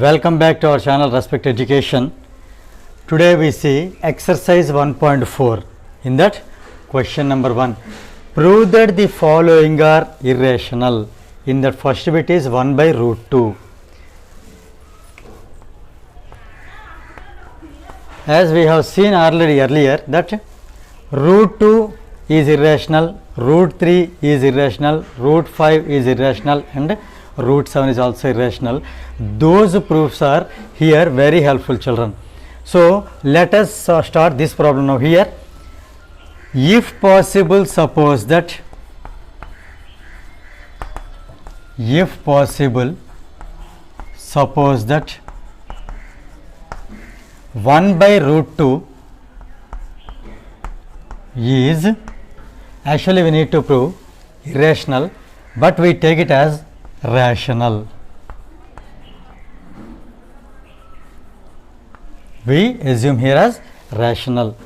Welcome back to our channel Respect Education. Today we see exercise 1.4. In that, question number 1. Prove that the following are irrational. In that first bit is 1 by root 2. As we have seen earlier that root 2 is irrational, root 3 is irrational, root 5 is irrational and root 7 is also irrational. Those proofs are here very helpful, children. So let us start this problem now. Here, if possible, suppose that 1 by root 2 is, actually we need to prove irrational, but we take it as rational. We assume here as rational.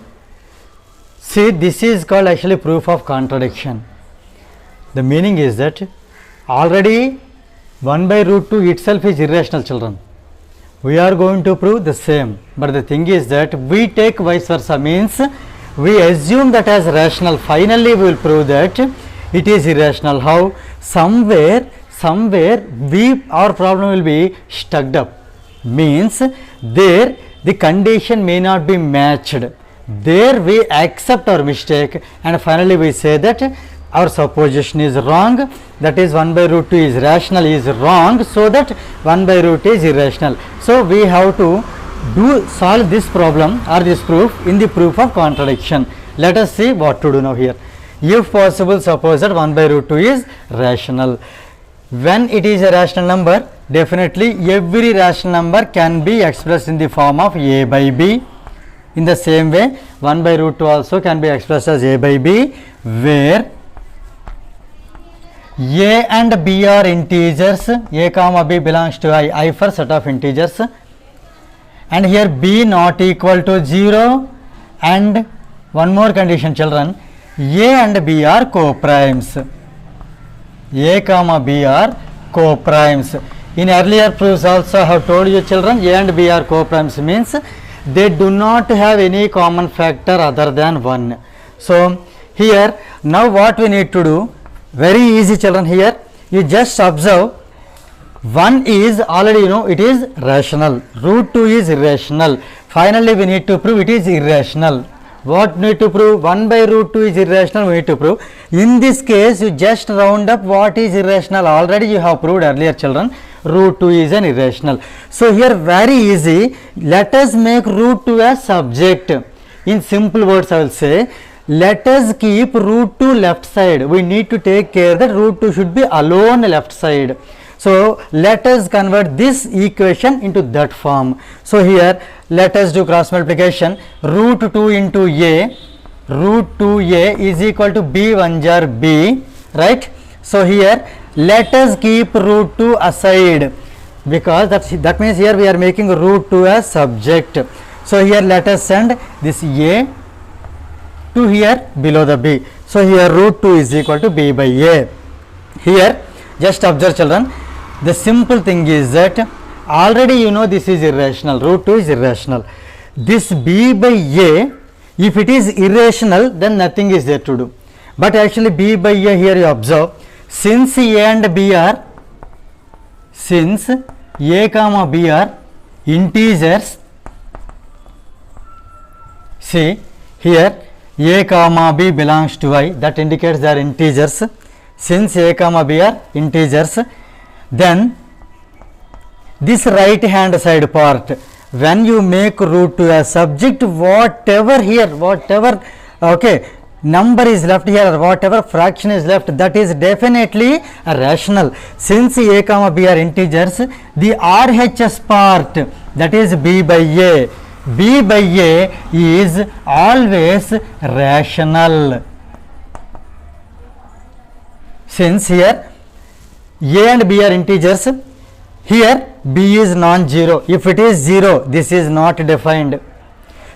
See, this is called actually proof of contradiction. The meaning is that already 1 by root 2 itself is irrational, children. We are going to prove the same, but the thing is that we take vice versa, means we assume that as rational. Finally we will prove that it is irrational. How? Somewhere our problem will be stuck up, means there the condition may not be matched. There we accept our mistake and finally we say that our supposition is wrong, that is 1 by root 2 is rational is wrong, so that 1 by root is irrational. So we have to solve this problem or this proof in the proof of contradiction. Let us see what to do now here. If possible, suppose that 1 by root 2 is rational. When it is a rational number, definitely every rational number can be expressed in the form of a by b. In the same way, 1 by root 2 also can be expressed as a by b, where a and b are integers, a comma b belongs to I for set of integers, and here b not equal to 0, and one more condition, children, a and b are co-primes. A comma b are co-primes. In earlier proofs also I have told you, children, a and b are co-primes means they do not have any common factor other than 1. So here now what we need to do, very easy, children. Here you just observe, 1 is already it is rational, root 2 is irrational. Finally we need to prove it is irrational. What need to prove? 1 by root 2 is irrational, we need to prove. In this case you just round up what is irrational. Already you have proved earlier, children, root 2 is an irrational. So here very easy, let us make root 2 as subject. In simple words I will say, let us keep root 2 left side. We need to take care that root 2 should be alone left side. So let us convert this equation into that form. So here let us do cross multiplication. Root 2 into a, root 2a is equal to b 1 jar b, right? So here let us keep root 2 aside, because that means here we are making root 2 as subject. So here let us send this a to here below the b. So here root 2 is equal to b by a. Here just observe, children, the simple thing is that already this is irrational, root 2 is irrational. This b by a, if it is irrational, then nothing is there to do. But actually b by a, here you observe, since a and b are, since a comma b are integers, see here a comma b belongs to I, that indicates they are integers. Since a comma b are integers, then this right hand side part, when you make root 2 as subject, whatever here, whatever number is left here or whatever fraction is left, that is definitely a rational. Since a comma b are integers, the RHS part, that is b by a, b by a is always rational. Since here a and b are integers, here b is non-zero. If it is 0, this is not defined.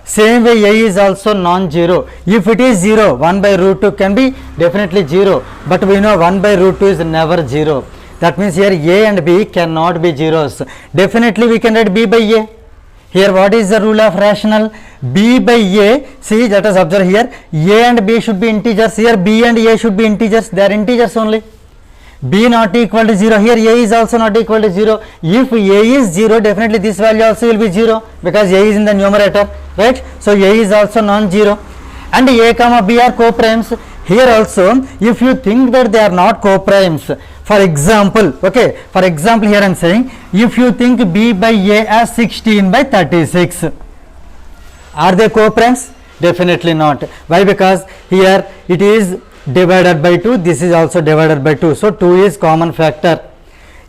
Same way a is also non-zero. If it is 0, 1 by root 2 can be definitely 0, but we know 1 by root 2 is never 0. That means here a and b cannot be zeros. Definitely we can write b by a. Here what is the rule of rational? B by a, see, let us observe here, a and b should be integers. Here b and a should be integers, they are integers only. B not equal to 0, here a is also not equal to 0. If a is 0, definitely this value also will be 0, because a is in the numerator, right? So a is also non-zero, and a comma b are co-primes. Here also, if you think that they are not co-primes, for example, okay, for example here I am saying, if you think b by a as 16 by 36, are they co-primes? Definitely not. Why? Because here it is divided by 2, this is also divided by 2, so 2 is common factor.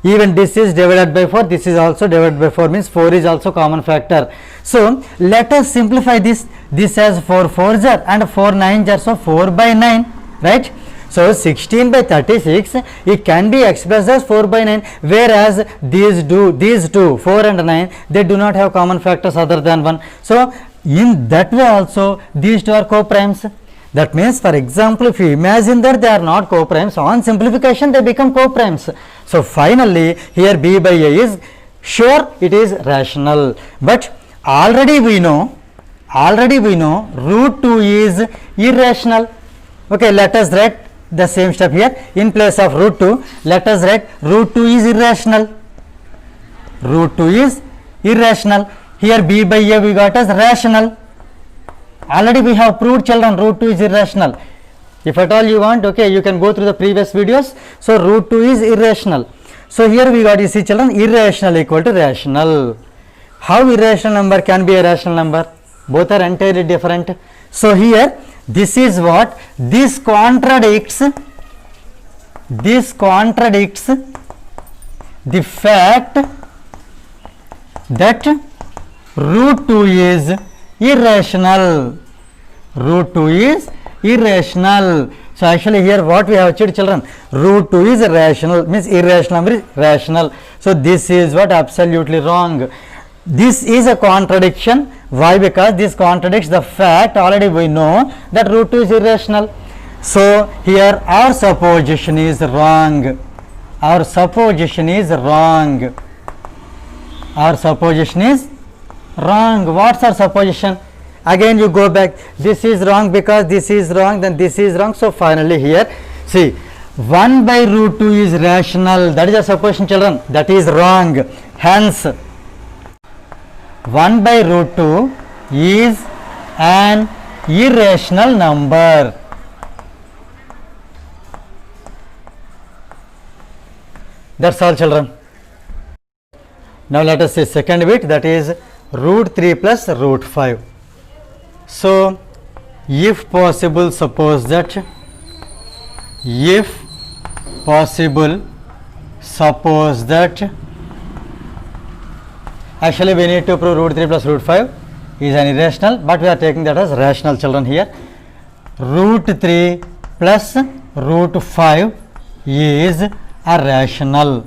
Even this is divided by 4, this is also divided by 4, means 4 is also common factor. So let us simplify this. This has 4 4s are and 4 9s are, so 4 by 9, right? So 16 by 36, it can be expressed as 4 by 9, whereas these two 4 and 9, they do not have common factors other than 1. So in that way also these two are co-primes. That means, for example, if you imagine that they are not co-primes, on simplification they become co-primes. So finally here b by a is sure it is rational, but already we know root 2 is irrational. Okay, let us write the same step here. In place of root 2, let us write root 2 is irrational. Root 2 is irrational. Here b by a we got as rational. Already we have proved, children, root 2 is irrational. If at all you want, okay, you can go through the previous videos. So root 2 is irrational. So here we got, you see children, irrational equal to rational. How irrational number can be a rational number? Both are entirely different. So here this is what, this contradicts the fact that root 2 is irrational. Root 2 is irrational. So actually here what we have achieved, children, root 2 is rational, means irrational number is rational. So this is what absolutely wrong. This is a contradiction. Why? Because this contradicts the fact already we know that root 2 is irrational. So here our supposition is wrong. Our supposition is wrong. Our supposition is wrong. What's our supposition? Again you go back, this is wrong because this is wrong, then this is wrong. So finally here, see, 1 by root 2 is rational. That is our supposition, children. That is wrong. Hence 1 by root 2 is an irrational number. That's all, children. Now let us see second bit, that is root 3 plus root 5. So if possible, suppose that actually we need to prove root 3 plus root 5 is an irrational, but we are taking that as rational, children. Here root 3 plus root 5 is a rational.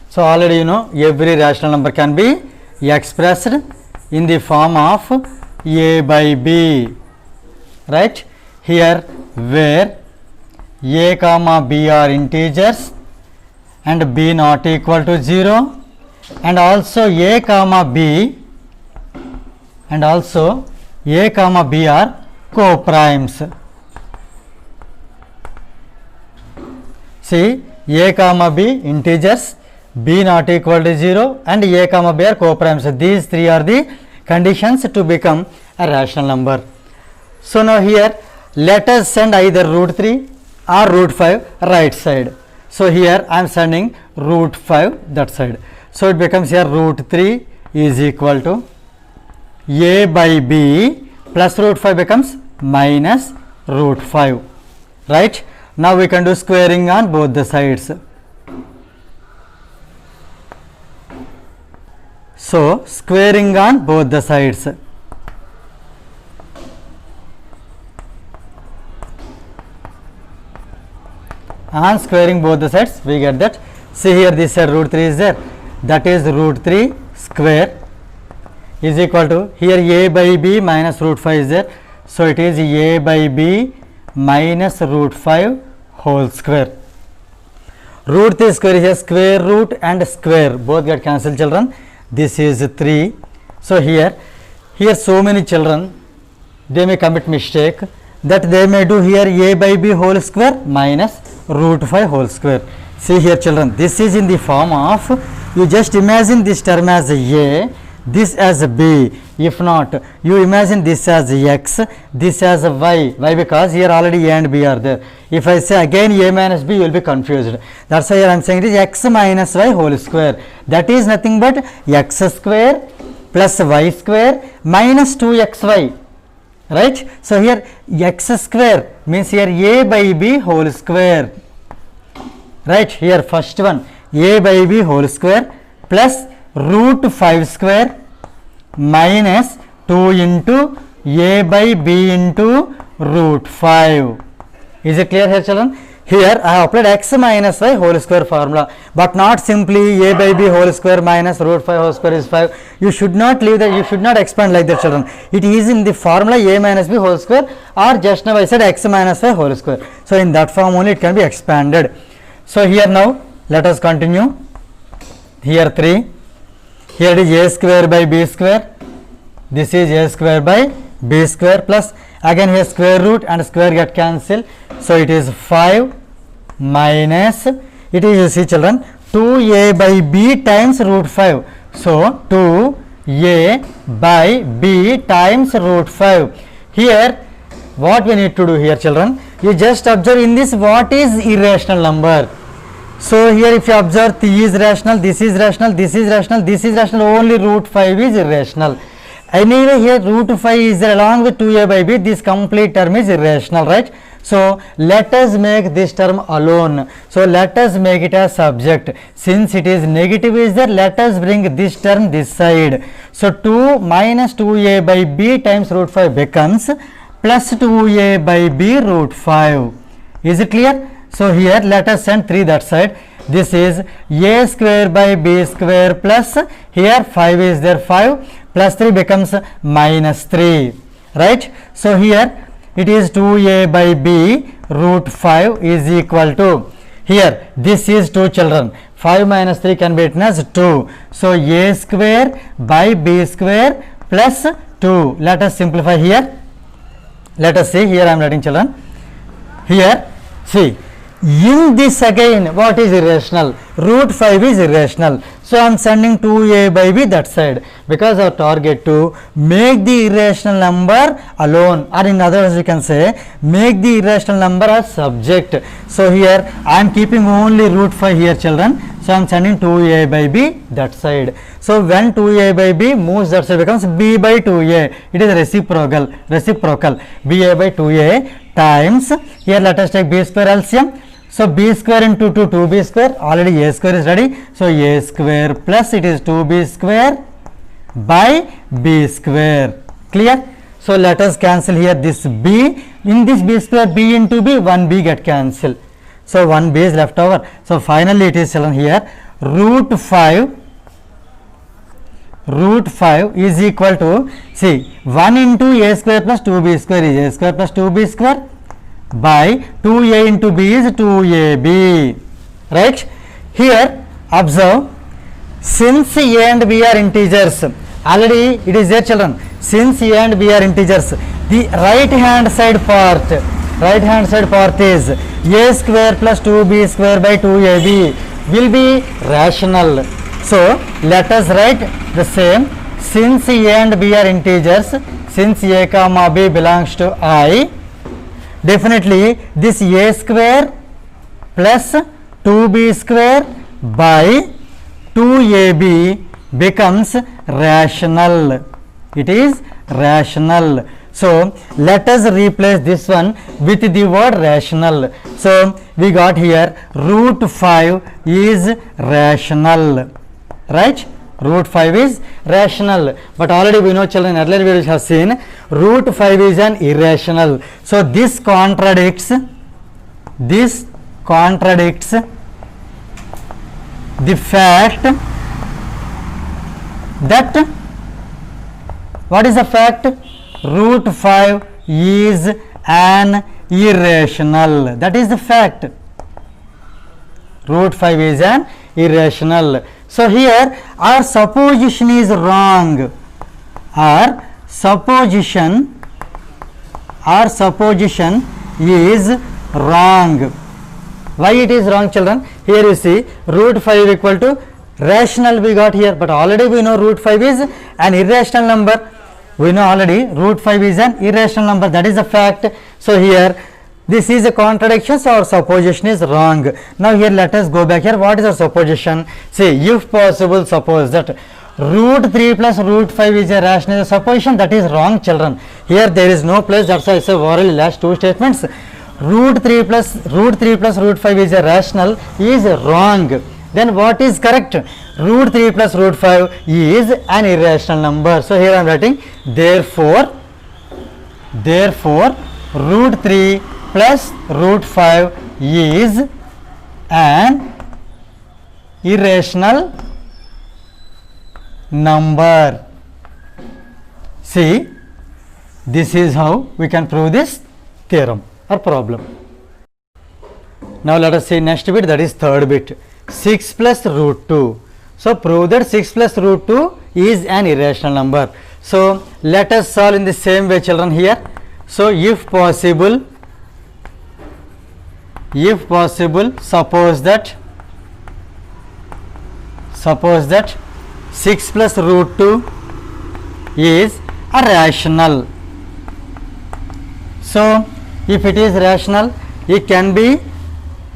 So already you know every rational number can be expressed in the form of a by b, right? Here where a comma b are integers and b not equal to 0, and also a comma b are co-primes. See, a comma b integers, b not equal to 0, and a comma b are co-primes. These three are the conditions to become a rational number. So now here let us send either root 3 or root 5 right side. So here I am sending root 5 that side. So it becomes here root 3 is equal to a by b plus root 5 becomes minus root 5, right? Now we can do squaring on both the sides. So squaring on both the sides. On squaring both the sides, we get that. See here, this side root 3 is there. That is root 3 square is equal to, here a by b minus root 5 is there. So it is a by b minus root 5 whole square. Root 3 square is a square root and square, both get cancelled children. This is 3. So here so many children, they may commit mistake that they may do here a by b whole square minus root 5 whole square. See here children, this is in the form of, you just imagine this term as a, this as b. If not, you imagine this as x, this as y. Why? Because here already a and b are there. If I say again a minus b, you will be confused. That's why here I am saying it is x minus y whole square. That is nothing but x square plus y square minus 2xy. Right? So here x square means here a by b whole square. Right? Here first one a by b whole square plus root 5 square minus 2 into a by b into root 5. Is it clear here children? Here I have applied x minus y whole square formula, but not simply a by b whole square minus root 5 whole square is 5. You should not leave that, you should not expand like that children. It is in the formula a minus b whole square, or just now I said x minus y whole square. So in that form only it can be expanded. So here now let us continue. Here 3. Here it is a square by b square. This is a square by b square plus again here square root and square get cancelled. So it is 5 minus, it is, you see children, 2a by b times root 5. So 2a by b times root 5. Here what we need to do here children, you just observe in this what is irrational number. So here if you observe t is rational, this is rational, this is rational, this is rational, only root 5 is irrational. Anyway here root 5 is there along with 2a by b, this complete term is irrational, right? So let us make this term alone. So let us make it as subject. Since it is negative is there, let us bring this term this side. So 2 minus 2a by b times root 5 becomes plus 2a by b root 5. Is it clear? So here let us send 3 that side. This is a square by b square plus here 5 is there, 5 plus 3 becomes minus 3, right? So here it is 2a by b root 5 is equal to, here this is 2 children, 5 minus 3 can be written as 2. So a square by b square plus 2. Let us simplify here. Let us see, here I am writing children. Here see, in this again what is irrational? Root 5 is irrational. So I am sending 2a by b that side, because our target to make the irrational number alone, or in other words we can say make the irrational number as subject. So here I am keeping only root 5 here children. So I am sending 2a by b that side. So when 2a by b moves that side becomes b by 2a. It is reciprocal ba by 2a times, here let us take b square LCM. So b square into 2, 2b square, already a square is ready. So a square plus it is 2b square by b square. Clear? So let us cancel here this b. In this b square, b into b, 1b get cancelled. So 1b is left over. So finally it is shown here root 5 is equal to, see, 1 into a square plus 2b square is a square plus 2b square by 2a into b is 2ab, right? Here observe, since a and b are integers, already it is there children, since a and b are integers, the right hand side part is a square plus 2b square by 2ab will be rational. So let us write the same, since a and b are integers, since a comma b belongs to I, definitely this a square plus 2b square by 2ab becomes rational. It is rational. So let us replace this one with the word rational. So we got here root 5 is rational, right? Root 5 is rational, but already we know children, earlier videos have seen root 5 is an irrational. So this contradicts the fact that, what is the fact? Root 5 is an irrational. That is the fact. Root 5 is an irrational. So here our supposition is wrong. Our supposition is wrong. Why it is wrong, children? Here you see root 5 equal to rational we got here, but already we know root 5 is an irrational number. We know already root 5 is an irrational number. That is a fact. So here this is a contradiction, so our supposition is wrong. Now here let us go back here. What is our supposition? See, if possible, suppose that root 3 plus root 5 is a rational supposition. That is wrong, children. Here there is no place. That's why I say orally last two statements. Root 3 plus root 5 is a rational is wrong. Then what is correct? Root 3 plus root 5 is an irrational number. So here I am writing therefore root 3 plus root 5 is an irrational number. See, this is how we can prove this theorem or problem. Now let us see next bit, that is third bit. 6 plus root 2. So prove that 6 plus root 2 is an irrational number. So let us solve in the same way, children, here. So if possible, suppose that 6 plus root 2 is a rational. So if it is rational, it can be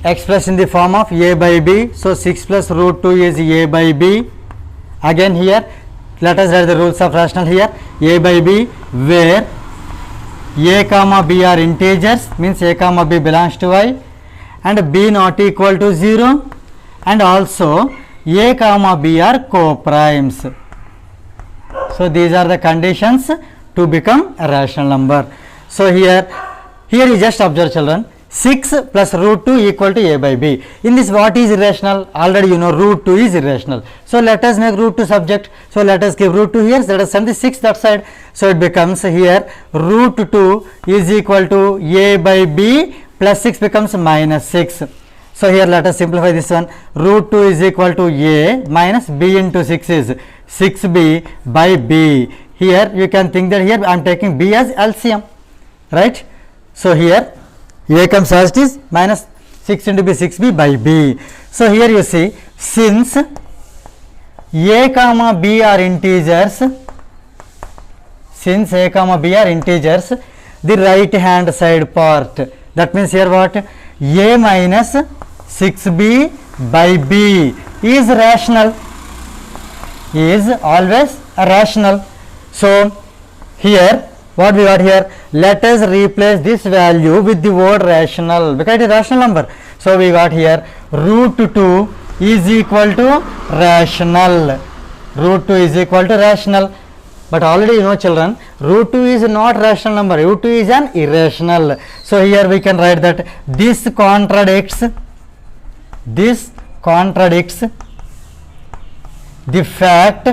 expressed in the form of a by b. So 6 plus root 2 is a by b. Again here let us write the rules of rational here. A by b, where a comma b are integers, means a comma b belongs to I, and b not equal to 0, and also a comma b are co-primes. So these are the conditions to become a rational number. So here you just observe, children, 6 plus root 2 equal to a by b. In this, what is irrational? Already you know root 2 is irrational. So let us make root 2 subject. So let us give root 2 here. Let us send the 6 that side. So it becomes here root 2 is equal to a by b plus 6 becomes minus 6. So here let us simplify this one. Root 2 is equal to a minus b into 6 is 6b by b. Here you can think that here I am taking b as LCM, right? So here a comes as it is, minus 6 into b, 6b by b. So here you see, since a comma b are integers, the right hand side part, that means here what? A minus 6b by b is rational, is always rational. So here what we got here, let us replace this value with the word rational, because it is rational number. So we got here root 2 is equal to rational. Root 2 is equal to rational. But already you know, children, root 2 is not rational number, root 2 is an irrational. So here we can write that this contradicts the fact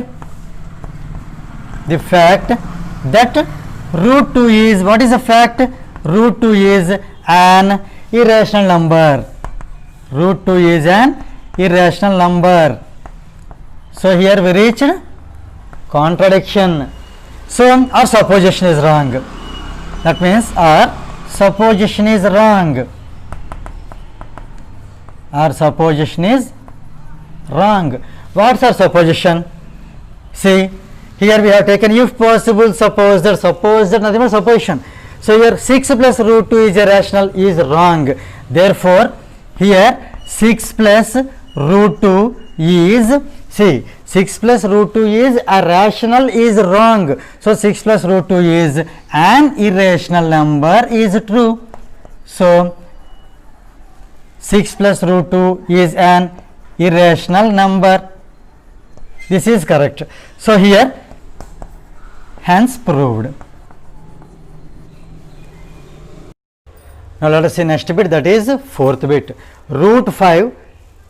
that root 2 is, what is the fact? Root 2 is an irrational number. Root 2 is an irrational number. So here we reached contradiction. So our supposition is wrong. That means our supposition is wrong. Our supposition is wrong. What's our supposition? See, here we have taken if possible, suppose that nothing but supposition. So here 6 plus root 2 is irrational is wrong. Therefore here 6 plus root 2 is, see, 6 plus root 2 is a rational is wrong. So 6 plus root 2 is an irrational number is true. So 6 plus root 2 is an irrational number. This is correct. So here hence proved. Now let us see next bit, that is fourth bit. Root 5,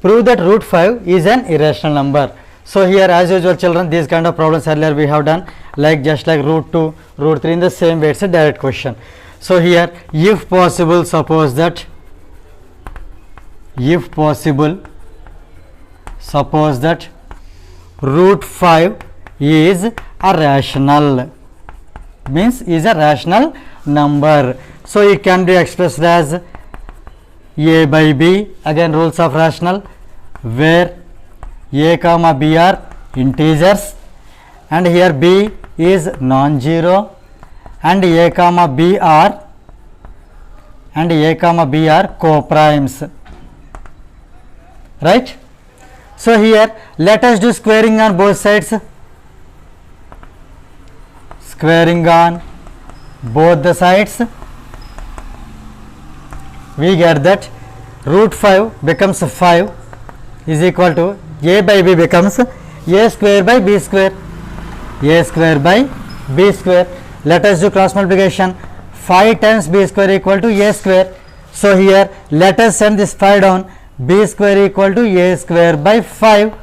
prove that root 5 is an irrational number. So here as usual, children, these kind of problems earlier we have done, like just like root 2, root 3 in the same way, it's a direct question. So here if possible, suppose that root 5 is a rational, means is a rational number. So it can be expressed as a by b, again rules of rational, where a comma b are integers and here b is non-zero and a comma b are co-primes, right? So here let us do squaring on both sides. Squaring on both the sides, we get that root 5 becomes 5 is equal to a by b becomes a square by b square, a square by b square. Let us do cross multiplication. 5 times b square equal to a square. So here let us send this 5 down, b square equal to a square by 5,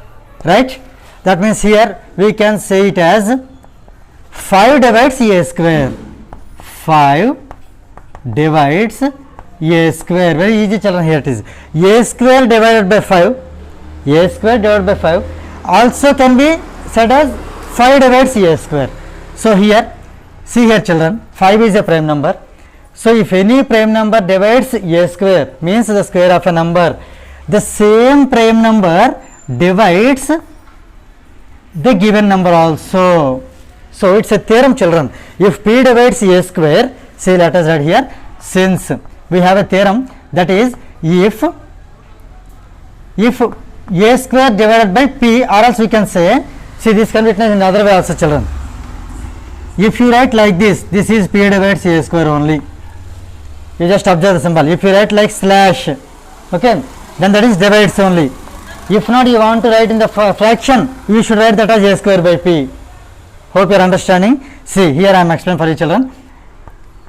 right? That means here we can say it as 5 divides a square, 5 divides a square. Very easy children, here it is a square divided by 5, a square divided by 5 also can be said as 5 divides a square. So here see here children, 5 is a prime number. So if any prime number divides a square, means the square of a number, the same prime number divides the given number also. So it's a theorem children. If p divides a square, say let us write here, since we have a theorem, that is if a square divided by p, or else we can say, see this can be written in another way also children. If you write like this, this is p divides a square only. You just observe the symbol. If you write like slash, okay, then that is divides only. If not, you want to write in the fraction, you should write that as a square by p. Hope you are understanding. See here I am explaining for you children.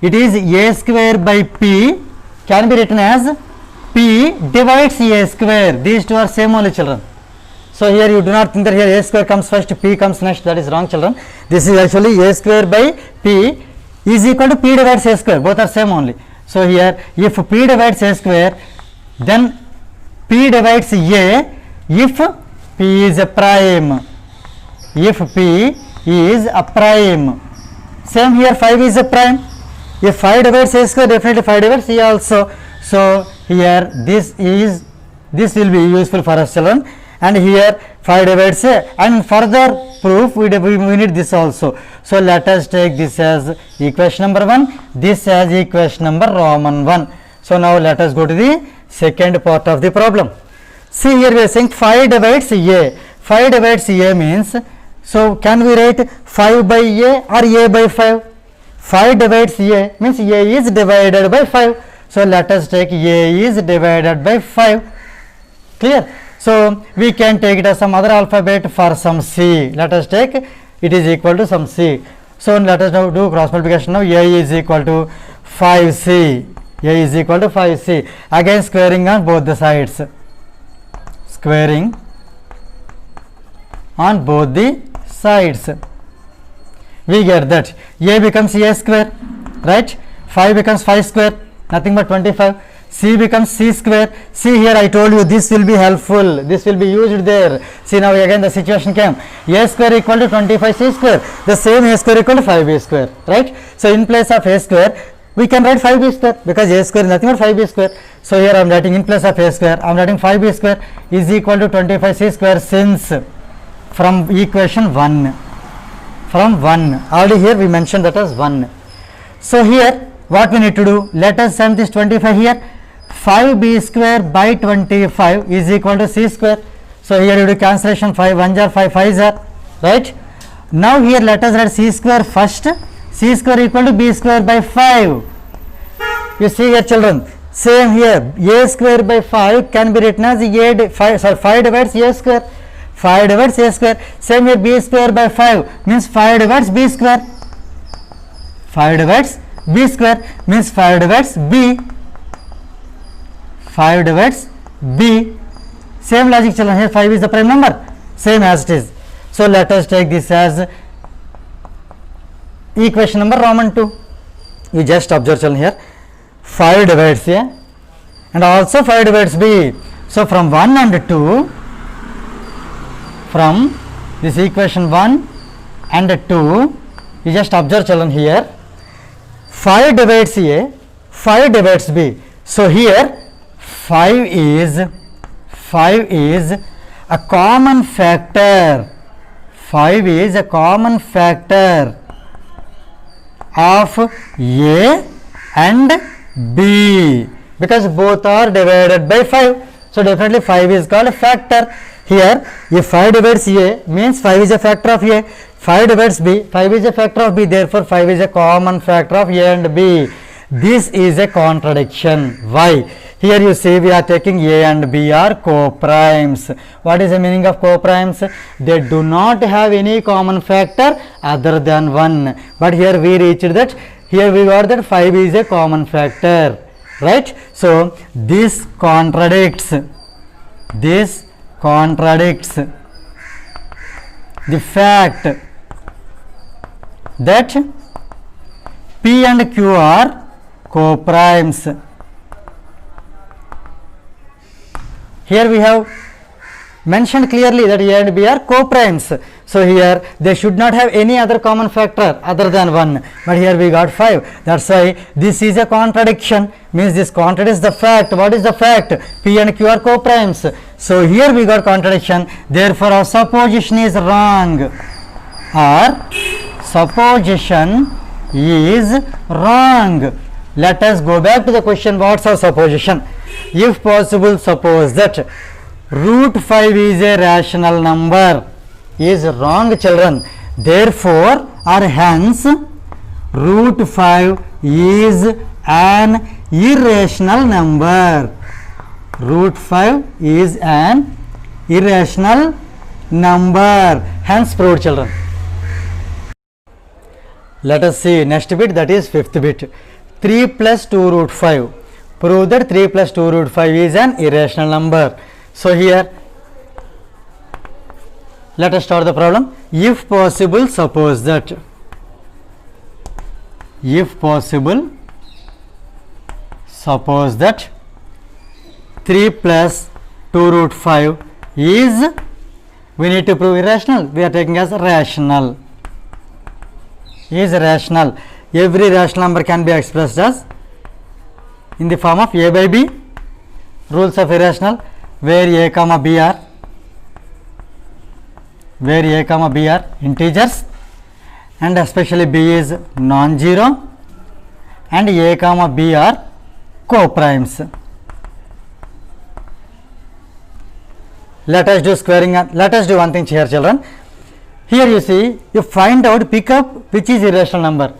It is a square by p can be written as p divides a square. These two are same only children. So here you do not think that here a square comes first, p comes next. That is wrong children. This is actually a square by p is equal to p divides a square. Both are same only. So here if p divides a square, then p divides a if p is a prime. If p is a prime. Same here 5 is a prime. If 5 divides a square, definitely 5 divides a also. So here this will be useful for us children, and here 5 divides a, and further proof we need this also. So let us take this as equation number 1, this as equation number Roman 1. So now let us go to the second part of the problem. See here we are saying 5 divides a. 5 divides a means, so can we write 5 by a or a by 5? 5 divides a means a is divided by 5. So let us take a is divided by 5. Clear? So we can take it as some other alphabet for some c. Let us take it is equal to some c. So let us now do cross multiplication. Now a is equal to 5c. A is equal to 5c. Again squaring on both the sides. Squaring on both the sides. We get that a becomes a square, right? 5 becomes 5 square, nothing but 25. C becomes c square. See here I told you this will be helpful, this will be used there. See now again the situation came, a square equal to 25c square, the same a square equal to 5b square, right? So in place of a square we can write 5b square, because a square is nothing but 5b square. So here I am writing in place of a square, I am writing 5b square is equal to 25c square, since from equation 1, from 1 already here we mentioned that as 1. So here what we need to do, let us sum this 25 here. 5b square by 25 is equal to c square. So here you do cancellation, 5 1s are 5 5s are, right? Now here let us write c square first. C square equal to b square by 5. You see here children, same here, a square by 5 can be written as 5 divides a square. 5 divides a square. Same here, b square by 5 means 5 divides b square. 5 divides b square means 5 divides b. 5 divides b. Same logic children, here 5 is the prime number, same as it is. So let us take this as equation number Roman 2. You just observe children here. 5 divides A and also 5 divides B. So from 1 and 2, from this equation 1 and 2, you just observe children here. 5 divides A, 5 divides B. So here 5 is a common factor. 5 is a common factor of A and B because both are divided by 5. So definitely 5 is called a factor. Here if 5 divides A means 5 is a factor of A, 5 divides B, 5 is a factor of B, therefore 5 is a common factor of A and B. This is a contradiction. Why? Here you see we are taking A and B are co-primes. What is the meaning of co-primes? They do not have any common factor other than 1. But here we reached that, here we got that 5 is a common factor. Right? So this contradicts the fact that P and Q are co-primes. Here we have mentioned clearly that A and B are co-primes. So here they should not have any other common factor other than 1. But here we got 5. That's why this is a contradiction. Means this contradicts the fact. What is the fact? P and Q are co-primes. So here we got contradiction. Therefore our supposition is wrong. Our supposition is wrong. Let us go back to the question. What's our supposition? If possible, suppose that root 5 is a rational number. Is wrong, children. Therefore or hence root 5 is an irrational number. Root 5 is an irrational number. Hence proved, children. Let us see next bit, that is 5th bit. 3 plus 2 root 5. Prove that 3 plus 2 root 5 is an irrational number. So here let us start the problem. If possible, suppose that 3 plus 2 root 5 is, we need to prove irrational. We are taking as rational. Is rational. Every rational number can be expressed as in the form of A by B. Rules of irrational, where A comma B are integers and especially B is non-zero and A comma B are co-primes. Let us do squaring. Let us do one thing here, children. Here you see, you find out, pick up which is irrational number,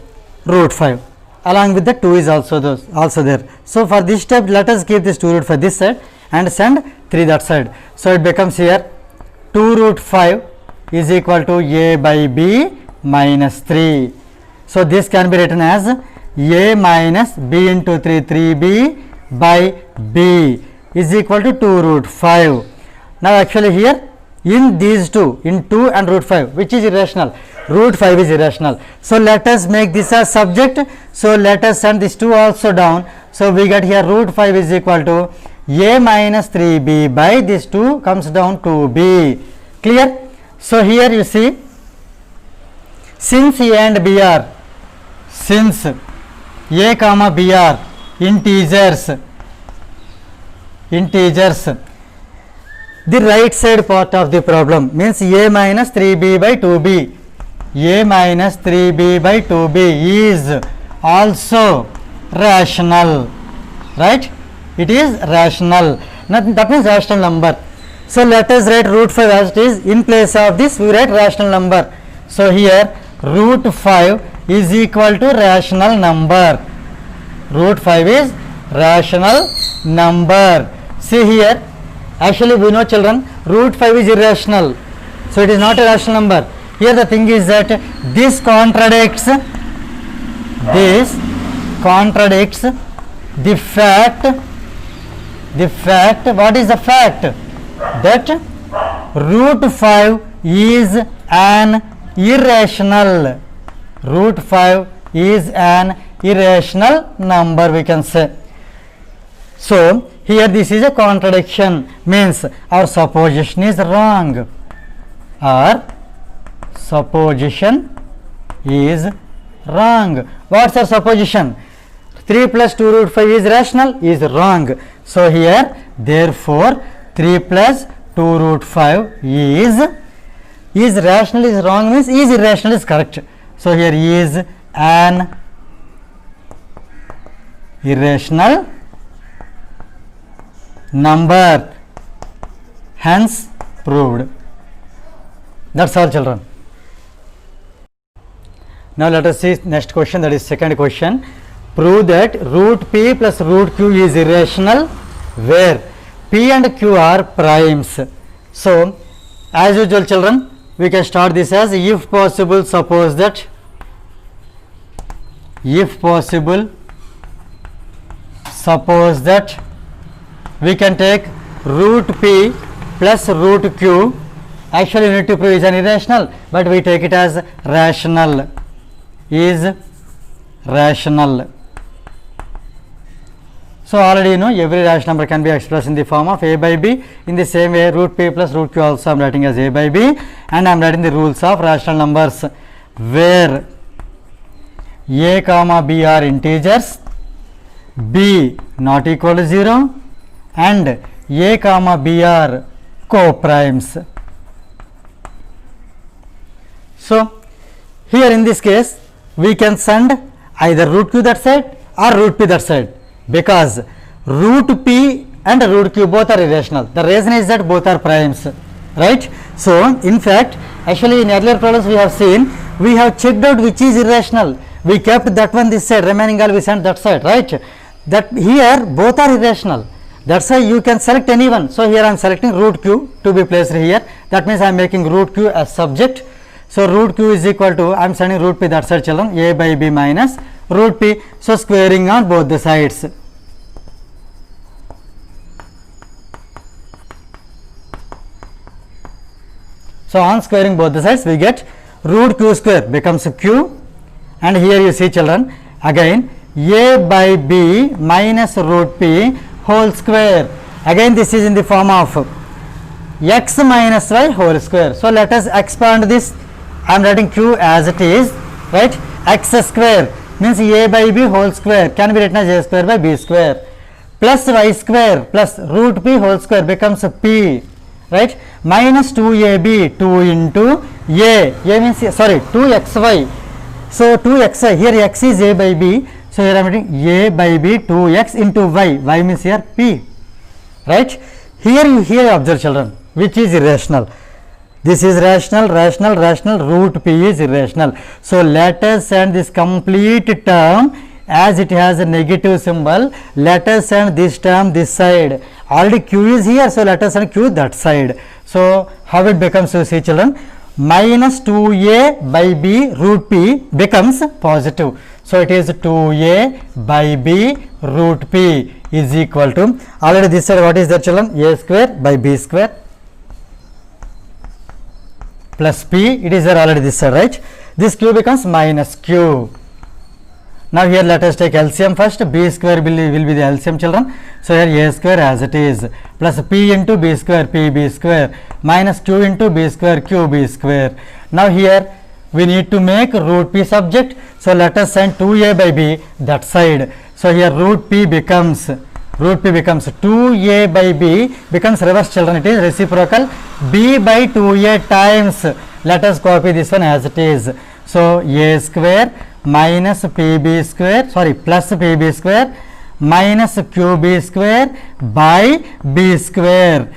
root 5. Along with the 2 is also there. So for this step, let us keep this 2 root 5 this side and send 3 that side. So it becomes here 2 root 5 is equal to A by B minus 3. So this can be written as A minus B into 3, 3B by B is equal to 2 root 5. Now actually here in these two, in 2 and root 5, which is irrational? Root 5 is irrational. So let us make this as subject. So let us send this 2 also down. So we get here root 5 is equal to A minus 3B by this 2 comes down to B. Clear? So here you see, since A and B are, since A comma B are integers, the right side part of the problem means A minus 3B by 2B. A minus 3B by 2B is also rational, right? It is rational. That means rational number. So let us write root 5 as it is. In place of this we write rational number. So here root 5 is equal to rational number. Root 5 is rational number. See here, actually we know, children, root 5 is irrational. So it is not a rational number. Here the thing is that this contradicts the fact, what is the fact? That root 5 is an irrational. Root 5 is an irrational number, we can say. So here this is a contradiction, means our supposition is wrong. Our supposition is wrong. What's our supposition? 3 plus 2 root 5 is rational, is wrong. So here therefore 3 plus 2 root 5 is rational, is wrong, means is irrational is correct. So here is an irrational number, hence proved. That's all, children. Now let us see next question, that is second question. Prove that root p plus root q is irrational where p and q are primes. So as usual, children, we can start this as if possible, suppose that, if possible, suppose that we can take root p plus root q. Actually you need to prove is an irrational, but we take it as rational, is rational. So already you know every rational number can be expressed in the form of a by b. In the same way, root p plus root q also I am writing as a by b, and I am writing the rules of rational numbers where a comma b are integers, b not equal to 0, and a comma b are co-primes. So here in this case we can send either root q that side or root p that side, because root p and root q both are irrational. The reason is that both are primes, right? So in fact, actually in earlier problems we have seen, we have checked out which is irrational. We kept that one this side, remaining all we sent that side, right? That here both are irrational. That's why you can select any one. So here I am selecting root q to be placed here. That means I am making root q as subject. So root q is equal to, I am sending root p that side, children, a by b minus root p. So squaring on both the sides. So on squaring both the sides we get root q square becomes q, and here you see, children, again a by b minus root p whole square. Again this is in the form of x minus y whole square. So let us expand this. I am writing q as it is, right? X square means a by b whole square can be written as a square by b square, plus y square plus root p whole square becomes p, right? Minus 2ab, 2 into a means, sorry, 2xy. So 2xy, here x is a by b. So here I am writing a by b 2x into y means here p, right? Here observe, children, which is irrational. This is rational, root p is irrational. So let us send this complete term, as it has a negative symbol, let us send this term this side. Already q is here, so let us send q that side. So how it becomes, you see, children, minus 2a by b root p becomes positive. So it is 2a by b root p is equal to, already this side what is that, children, a square by b square plus p, it is there already this side, right? This q becomes minus q. Now here let us take LCM first. B square will be the LCM, children. So here a square as it is plus p into b square, pb square, minus q into b square, qb square. Now here we need to make root p subject. So let us send 2a by b that side. So here root p becomes 2a by b becomes reverse, children, it is reciprocal, b by 2a times, let us copy this one as it is. So a square minus pb square, sorry, plus pb square minus qb square by b square.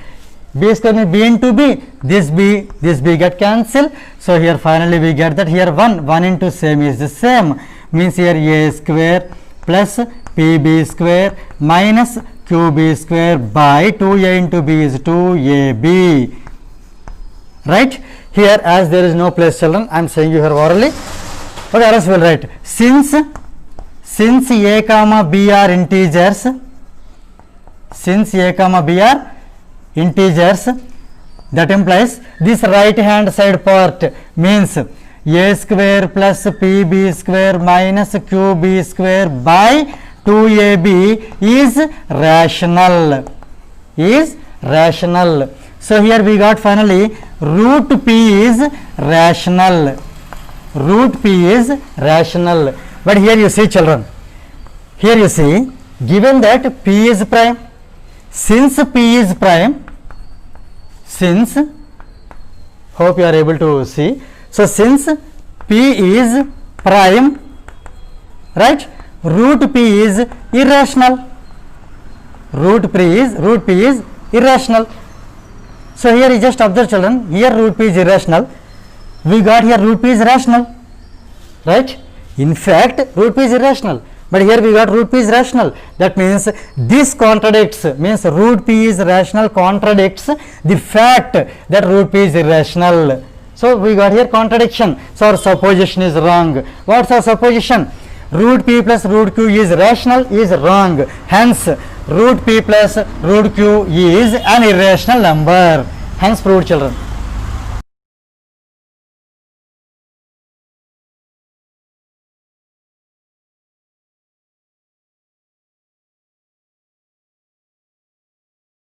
B square means b into b, this b get cancelled. So here finally we get that here 1 into same is the same, means here a square plus pb square minus qb square by 2a into b is 2ab, right? Here as there is no place, children, I am saying you here orally, okay, else we will write since a comma b are integers, that implies this right hand side part means a square plus pb square minus qb square by 2ab is rational. Is rational. So here we got finally root p is rational. Root p is rational. But here you see children, here you see, given that p is prime, since p is prime, since, hope you are able to see, so since p is prime, right, root p is irrational. Root p is irrational. So here you just observe children, here root p is irrational, we got here root p is rational, right. In fact root p is irrational, but here we got root p is rational. That means this contradicts, means root p is rational contradicts the fact that root p is irrational. So we got here contradiction. So our supposition is wrong. What's our supposition? Root p plus root q is rational is wrong. Hence root p plus root q is an irrational number. Hence proved children.